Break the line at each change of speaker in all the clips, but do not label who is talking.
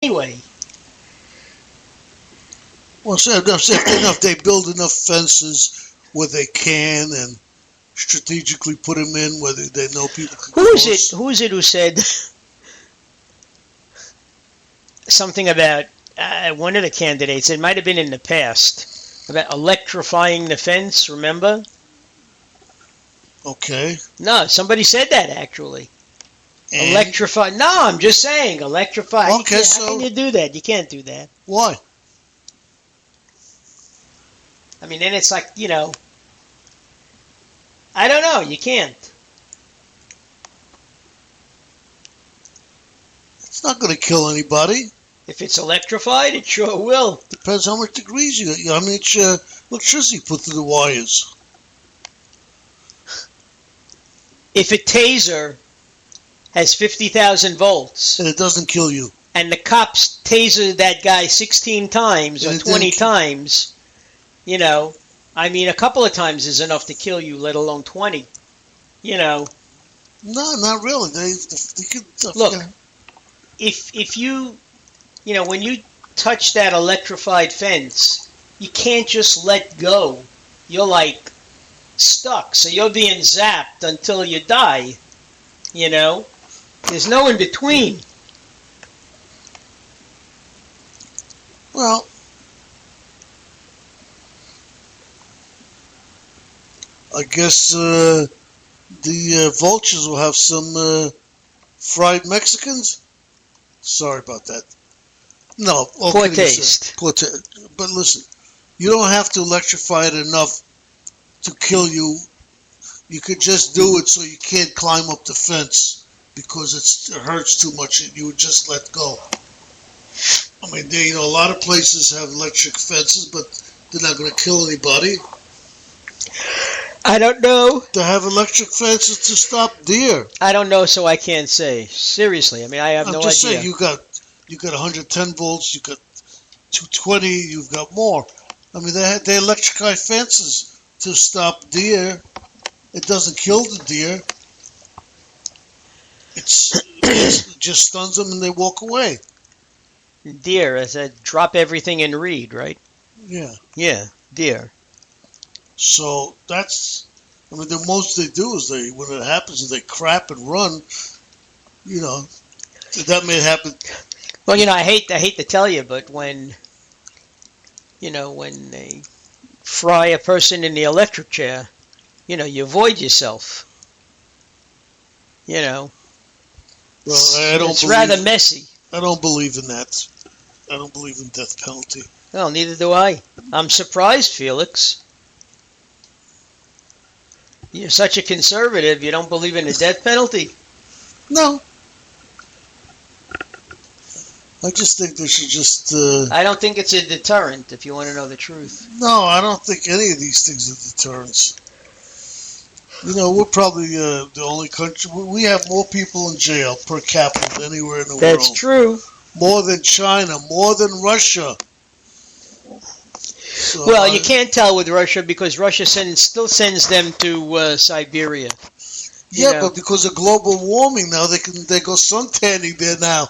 Anyway,
Well, so if they build enough fences where they can and strategically put them in where they know people can
who is
cross.
it? Who is it who said something about one of the candidates? It might have been in the past about electrifying the fence. Remember?
Okay.
No, somebody said that actually.
And
Electrify. No, I'm just saying electrify.
Okay,
How can you do that? You can't do that.
why?
I mean, then it's like, I don't know. You can't.
It's not going to kill anybody.
If it's electrified, it sure will.
Depends how much degrees you got. How much electricity put through the wires.
If a taser has 50,000 volts
And it doesn't kill you.
and the cops taser that guy 16 times or
And it
20
didn't-
times, I mean, a couple of times is enough to kill you, let alone 20.
No, not really. They could
Look, if you, when you touch that electrified fence, you can't just let go. You're like stuck. So you're being zapped until you die. There's no in between.
Well, I guess the vultures will have some fried Mexicans. Sorry about that. No,
Poor taste.
Poor taste. But listen, you don't have to electrify it enough to kill you. You could just do it so you can't climb up the fence because it hurts too much and you would just let go. I mean, a lot of places have electric fences, but they're not going to kill anybody.
I don't know.
They have electric fences to stop deer.
I don't know, so I can't say. Seriously, I mean, I have no idea.
I'm just saying, you got 110 volts, you got 220, you've got more. I mean, they electrify fences to stop deer. It doesn't kill the deer. It just stuns them and they walk away.
Deer, I said, drop everything and read, right?
Yeah.
Yeah, deer.
So the most they do is when it happens, they crap and run. That may happen.
Well, I hate to tell you, but when they fry a person in the electric chair, you void yourself.
Well, it's
rather messy.
I don't believe in that. I don't believe in death penalty.
Well, neither do I. I'm surprised, Felix. You're such a conservative, you don't believe in the death penalty?
No. I just think they should just...
I don't think it's a deterrent, if you want to know the truth.
No, I don't think any of these things are deterrents. We're probably the only country... We have more people in jail per capita than anywhere in the world.
That's true.
More than China, more than Russia. So,
well, you can't tell with Russia because Russia still sends them to Siberia.
Yeah, but because of global warming now, they go suntanning there now.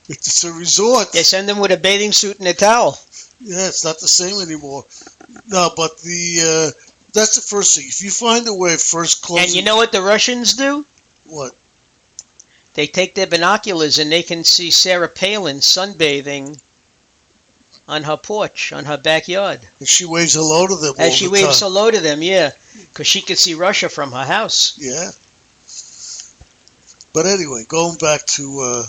It's a resort.
They send them with a bathing suit and a towel.
Yeah, it's not the same anymore. No, but that's the first thing. If you find a way first close.
And you know what the Russians do?
What?
They take their binoculars and they can see Sarah Palin sunbathing on her porch, on her backyard.
And she waves hello to them.
As she waves hello to them, yeah. Because she could see Russia from her house.
Yeah. But anyway, going back to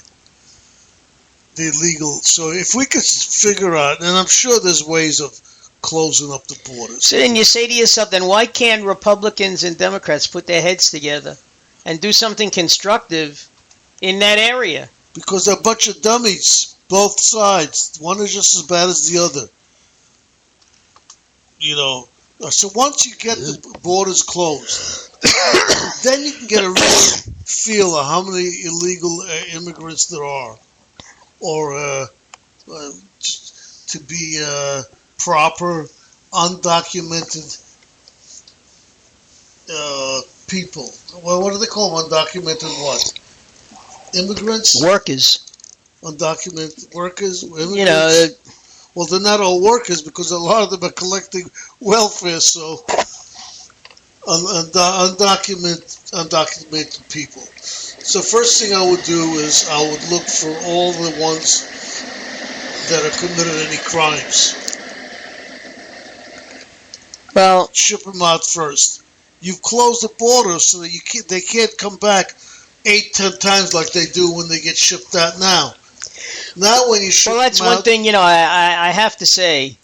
the illegal. So if we could figure out, and I'm sure there's ways of closing up the borders.
So then you say to yourself, then why can't Republicans and Democrats put their heads together and do something constructive in that area?
Because they're a bunch of dummies, both sides. One is just as bad as the other. So once you get the borders closed, then you can get a real feel of how many illegal immigrants there are. Or to be proper, undocumented people. Well, what do they call them? Undocumented what? Immigrants,
Workers.
undocumented workers, immigrants.
You know,
Well, they're not all workers because a lot of them are collecting welfare. So, undocumented people. So, first thing I would do is I would look for all the ones that have committed any crimes.
well,
Ship them out first. You've closed the border so that they can't come back 8-10 times like they do when they get shipped out now. Now when you ship
well, that's
them out,
one thing, I have to say,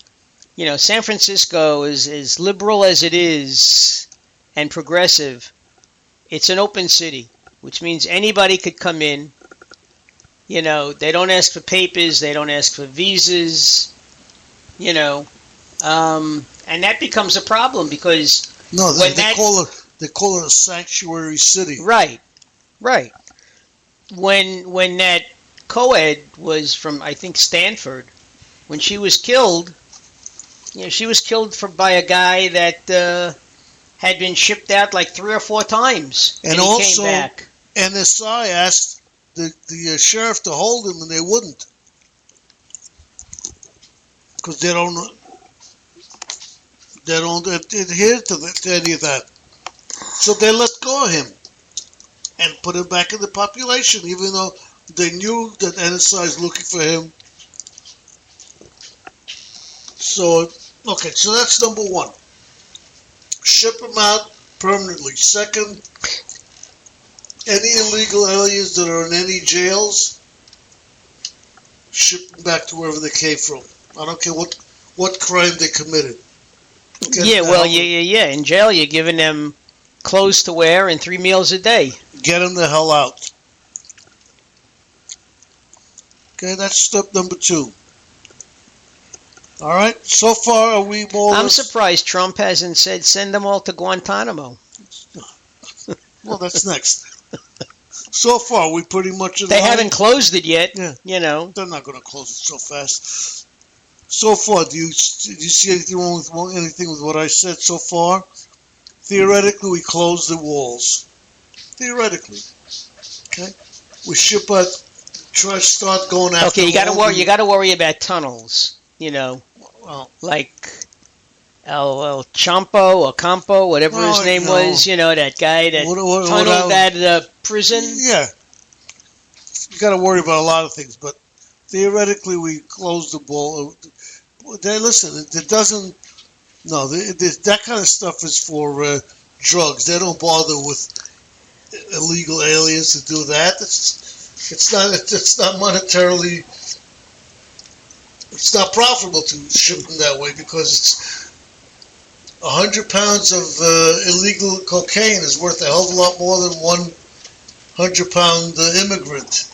San Francisco is as liberal as it is and progressive. It's an open city, which means anybody could come in. They don't ask for papers. They don't ask for visas, and that becomes a problem because
no, they call it a sanctuary city.
Right. When that co-ed was from, I think, Stanford, when she was killed, she was killed by a guy that had been shipped out like 3 or 4 times, and he
also,
came back.
NSI asked the sheriff to hold him, and they wouldn't because they don't adhere to any of that. So they let go of him and put him back in the population, even though they knew that NSI is looking for him. So that's number one. Ship them out permanently. Second, any illegal aliens that are in any jails, ship them back to wherever they came from. I don't care what crime they committed.
In jail you're giving them clothes to wear and 3 meals a day.
Get them the hell out. Okay, that's step number 2. All right. So far, are we more?
I'm surprised Trump hasn't said send them all to Guantanamo.
Well, that's next. So far, we pretty much.
They haven't closed it yet.
Yeah.
They're not
going to close it so fast. So far, do you see anything wrong with what I said so far? Theoretically, we close the walls. Theoretically, okay. We ship out. Try to start going after.
Okay, you got to worry. You got to worry about tunnels.
Well,
like El Champo or Campo, whatever his name was. That guy that tunneled out of the prison.
Yeah, you got to worry about a lot of things, but theoretically, we close the ball. Listen, it doesn't. No, that kind of stuff is for drugs. They don't bother with illegal aliens to do that. It's not monetarily. It's not profitable to ship them that way because it's 100 pounds of illegal cocaine is worth a hell of a lot more than 100-pound immigrant.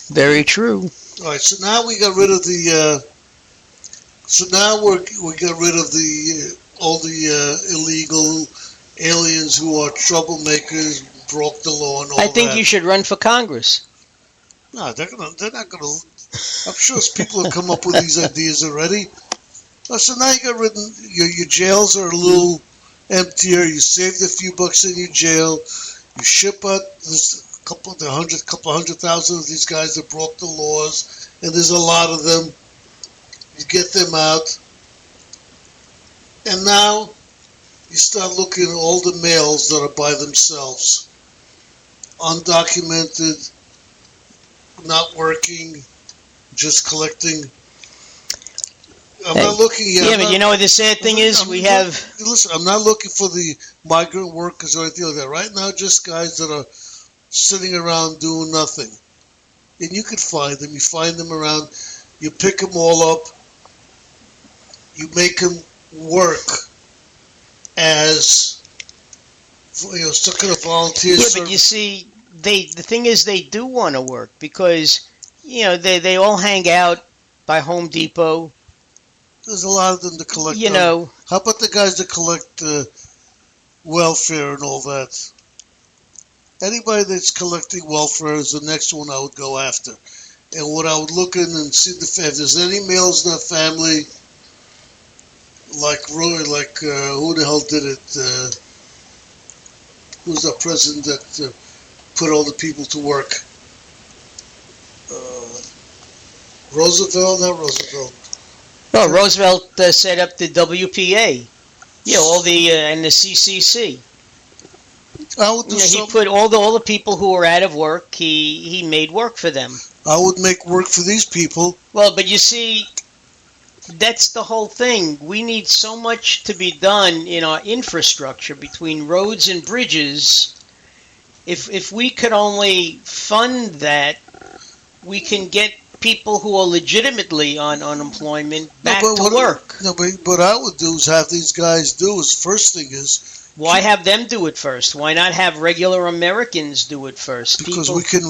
Very true.
All right, so now we got rid of the. So now we got rid of all the illegal aliens who are troublemakers, broke the law, and all that.
I think you should run for Congress.
No, they're not gonna. I'm sure people have come up with these ideas already. So now you got rid of your jails are a little emptier. You saved a few bucks in your jail. You ship out a couple 100,000 of these guys that broke the laws, and there's a lot of them. You get them out, and now you start looking at all the males that are by themselves, undocumented, not working, just collecting. I'm not looking yet.
Yeah, but you know what the sad thing is?
Listen, I'm not looking for the migrant workers or anything like that. Right now, just guys that are sitting around doing nothing. And you can find them. You find them around. You pick them all up. You make them work as, some kind of volunteer service.
Yeah, but you see, the thing is they do want to work because, they all hang out by Home Depot.
There's a lot of them to collect. How about the guys that collect welfare and all that? Anybody that's collecting welfare is the next one I would go after. And what I would look in and see if there's any males in that family, like Roy, who the hell did it? Who's the president that put all the people to work. Roosevelt, not Roosevelt.
Well, Roosevelt set up the WPA. Yeah, all the and the CCC.
I would do
He put all the people who were out of work. He made work for them.
I would make work for these people.
Well, but you see, that's the whole thing. We need so much to be done in our infrastructure between roads and bridges. If we could only fund that, we can get people who are legitimately on unemployment back to work.
No, but what I would do is have these guys do is, first thing is...
Why have them do it first? Why not have regular Americans do it first?
Because we can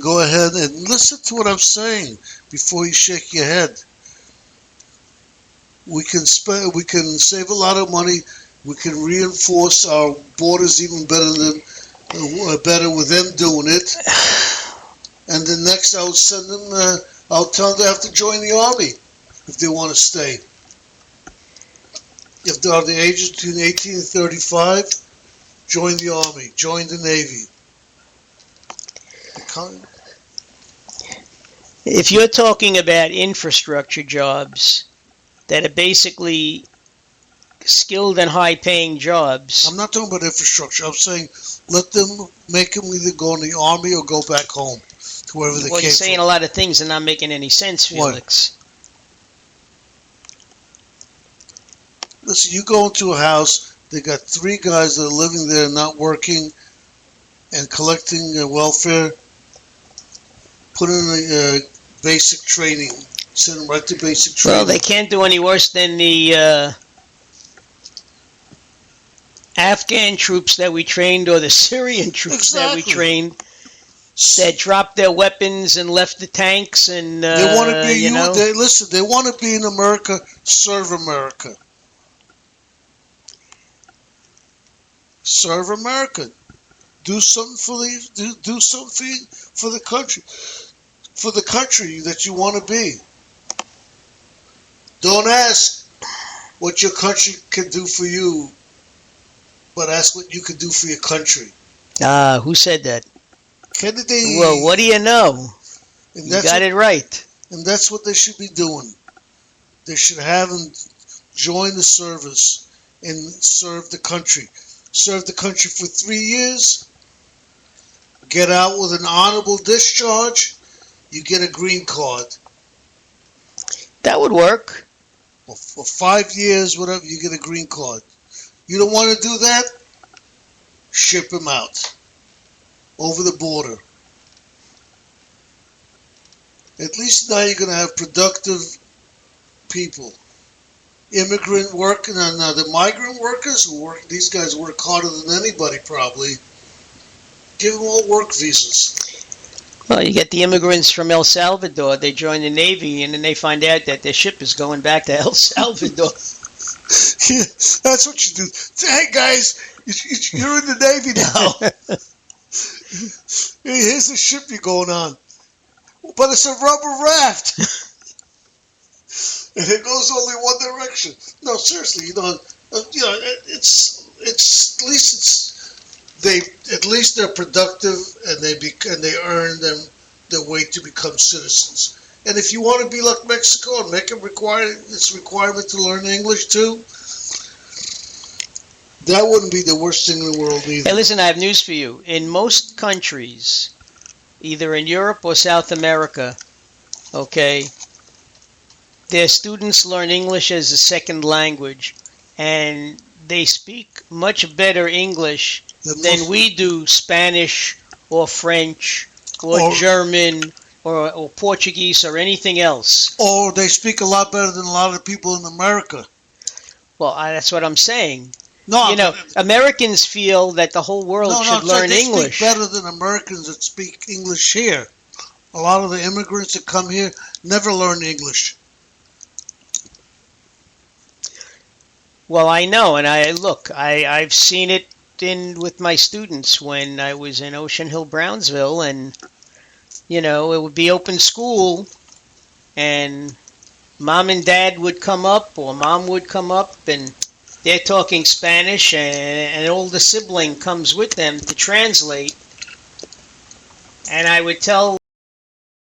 go ahead and listen to what I'm saying before you shake your head. We can save a lot of money. We can reinforce our borders even better with them doing it. And then next, I would send them. I'll tell them they have to join the army if they want to stay. If they're the ages between 18 and 35, join the army, join the Navy.
If you're talking about infrastructure jobs that are basically skilled and high-paying jobs...
I'm not talking about infrastructure. I'm saying make them either go in the army or go back home to wherever they came from.
Well, you're saying a lot of things and not making any sense, Felix.
What? Listen, you go into a house, they got 3 guys that are living there not working and collecting welfare, put in a basic training, send them right to basic training.
Well, they can't do any worse than the Afghan troops that we trained or the Syrian troops that we trained that dropped their weapons and left the tanks and
they want to be they want to be in America, serve America. Serve America. Do something for the country. For the country that you want to be. Don't ask what your country can do for you, but ask what you can do for your country.
Who said that?
Kennedy.
Well, what do you know? You got it right.
And that's what they should be doing. They should have them join the service and serve the country. Serve the country for 3 years. Get out with an honorable discharge. You get a green card.
That would work.
Well, for 5 years, whatever, you get a green card. You don't want to do that? Ship them out. Over the border. At least now you're going to have productive people. Immigrant work, now the migrant workers who work, these guys work harder than anybody probably. Give them all work visas.
Well, you get the immigrants from El Salvador, they join the Navy, and then they find out that their ship is going back to El Salvador.
Yeah, that's what you do. Hey, guys, you're in the Navy now. Hey, here's the ship you're going on. But it's a rubber raft. And it goes only one direction. No, seriously, it's at least they're productive and they earn their way to become citizens. And if you want to be like Mexico and make it requirement to learn English too, that wouldn't be the worst thing in the world either.
Hey, listen, I have news for you. In most countries, either in Europe or South America, okay, their students learn English as a second language, and they speak much better English than we do Spanish or French or German or Portuguese or anything else.
Or they speak a lot better than a lot of people in America.
Well, that's what I'm saying. No, Americans feel that the whole world should learn English.
They speak better than Americans that speak English here. A lot of the immigrants that come here never learn English.
Well, I know, and I've seen it with my students when I was in Ocean Hill, Brownsville, and it would be open school, and mom and dad would come up, or mom would come up, and they're talking Spanish, and an older sibling comes with them to translate, and I would tell